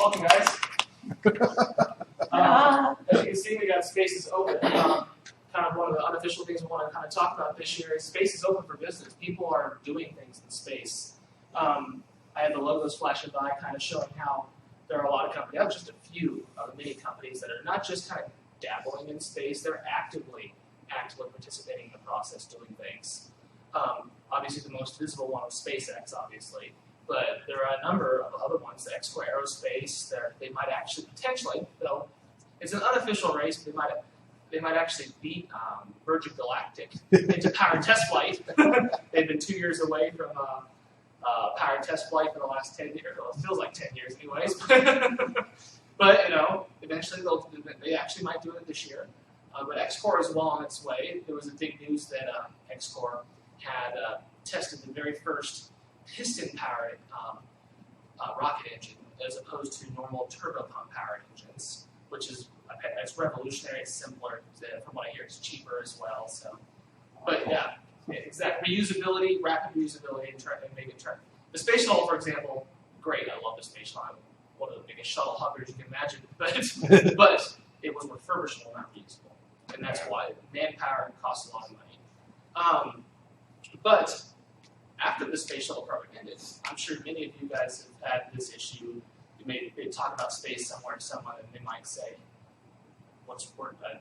Welcome, guys. As you can see, we got Space is Open. Kind of one of the unofficial things we want to kind of talk about this year is Space is Open for business. People are doing things in space. I have the logos flashing by, kind of showing how there are a lot of companies. I have just a few of the many companies that are not just kind of dabbling in space; they're actively participating in the process, doing things. Obviously, the most visible one was SpaceX, obviously. But there are a number of other ones, the X-Core Aerospace. They might actually potentially, though, it's an unofficial race. But they might actually beat Virgin Galactic into powered test flight. They've been 2 years away from powered test flight for the last 10 years. Well, it feels like 10 years, anyways. But eventually they actually might do it this year. But X-Core is well on its way. There was a big news that X-Core had tested the very first piston-powered rocket engine as opposed to normal turbopump-powered engines, which is it's revolutionary. It's simpler. From what I hear, it's cheaper as well. So, but yeah, exactly. Reusability, rapid reusability, and make it turn. The space shuttle, for example, great. I love the space shuttle. One of the biggest shuttle huggers you can imagine. But it was refurbishable, not reusable, and that's why manpower costs a lot of money. But after the space shuttle program ended, I'm sure many of you guys have had this issue. They talk about space somewhere to someone, and they might say,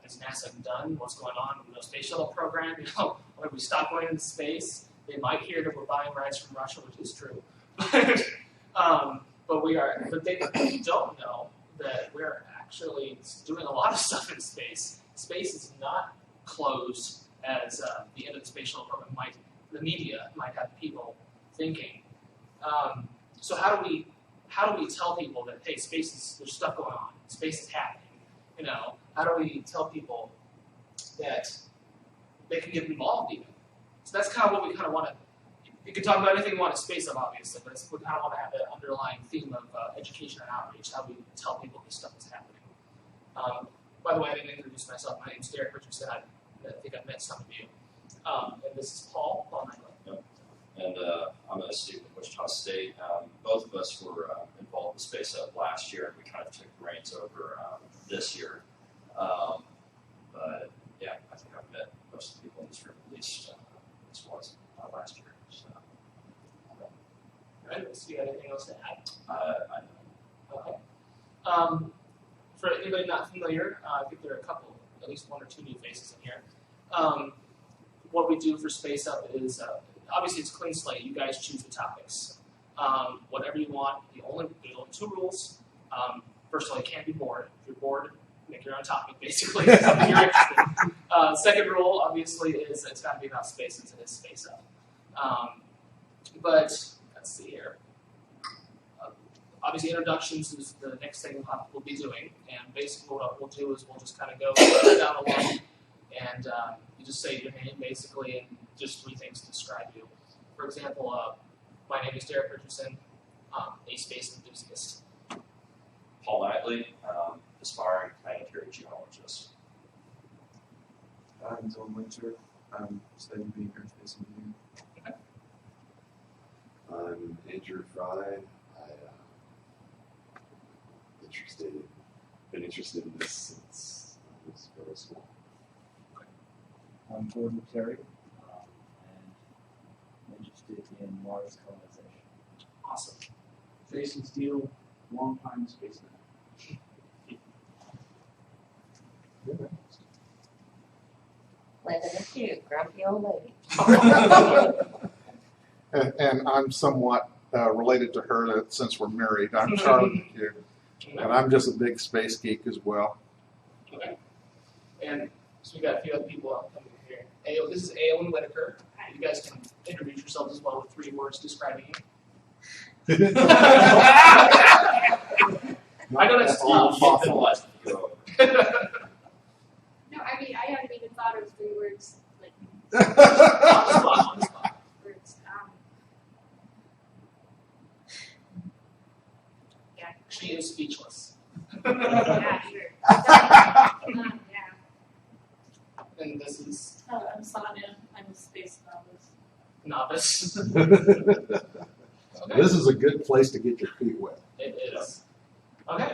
is NASA done? What's going on with the space shuttle program? When we stop going into space, they might hear that we're buying rights from Russia, which is true. But we are. But they don't know that we're actually doing a lot of stuff in space. Space is not closed as the end of the space shuttle program might. The media might have people thinking. So how do we tell people that hey, there's stuff going on, space is happening? How do we tell people that they can get involved even? So that's kind of what we kind of want to. You can talk about anything you want in SpaceUp, obviously, but we kind of want to have an underlying theme of education and outreach. How we tell people this stuff is happening. By the way, I didn't introduce myself. My name's Derek Richardson. I think I've met some of you. And this is Paul Knightley. Yep. And I'm a student at Wichita State. Both of us were involved in SpaceUp last year, and we kind of took the reins over this year. But yeah, I think I've met most of the people in this room at least this was last year. So. All right. So you got anything else to add? I know. Okay. For anybody not familiar, I think there are at least one or two new faces in here. What we do for SpaceUp is, obviously it's clean slate. You guys choose the topics. Whatever you want. There's only two rules. First of all, you can't be bored. If you're bored, make your own topic, basically. Something you're interested in. Second rule, obviously, is it's got to be about space since it is SpaceUp. But let's see here. Obviously, introductions is the next thing we'll be doing. And basically what we'll do is we'll just kind of go down the line. And you just say your name, basically, and just three things to describe you. For example, my name is Derek Richardson, a space enthusiast. Paul Knightley, aspiring planetary geologist. I'm Tom Winter. I'm studying being aerospace engineer. Okay. I'm Andrew Fry. Been interested in this since I was very small. I'm Gordon Terry, and interested in Mars colonization. Awesome. Jason Steele, long-time spaceman. Linda McHugh, grumpy old lady. And I'm somewhat related to her since we're married. I'm Charlie McHugh, and I'm just a big space geek as well. Okay. And so we got a few other people coming here. This is Aowen Whitaker. You guys can introduce yourselves as well with 3 words describing you. I know that's Fossilized. No, I mean, I haven't even thought of 3 words, like, on the spot. words. Yeah. She is speechless. Yeah, sure. Yeah. And this is I'm Sonia. I'm a space novice. This is a good place to get your feet wet.